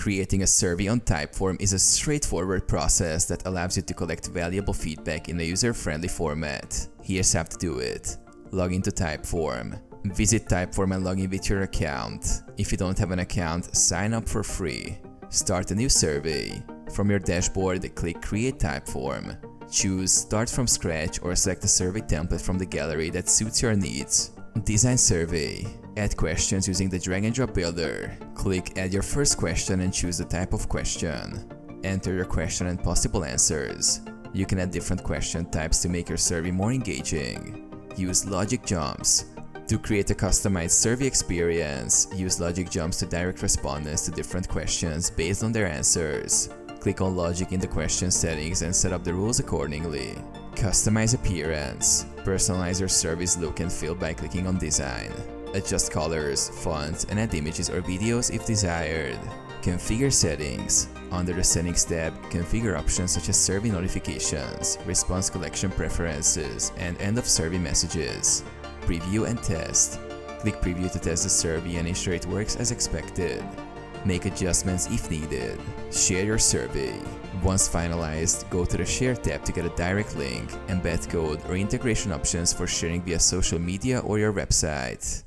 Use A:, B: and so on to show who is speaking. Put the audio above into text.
A: Creating a survey on Typeform is a straightforward process that allows you to collect valuable feedback in a user-friendly format. Here's how to do it. Log into Typeform. Visit Typeform and log in with your account. If you don't have an account, sign up for free. Start a new survey. From your dashboard, click Create Typeform. Choose Start from Scratch or select a survey template from the gallery that suits your needs. Design survey. Add questions using the drag and drop builder. Click Add your first question and choose the type of question. Enter your question and possible answers. You can add different question types to make your survey more engaging. Use logic jumps. To create a customized survey experience, use logic jumps to direct respondents to different questions based on their answers. Click on logic in the question settings and set up the rules accordingly. Customize appearance. Personalize your survey's look and feel by clicking on design. Adjust colors, fonts, and add images or videos if desired. Configure settings. Under the Settings tab, configure options such as survey notifications, response collection preferences, and end of survey messages. Preview and test. Click Preview to test the survey and ensure it works as expected. Make adjustments if needed. Share your survey. Once finalized, go to the Share tab to get a direct link, embed code, or integration options for sharing via social media or your website.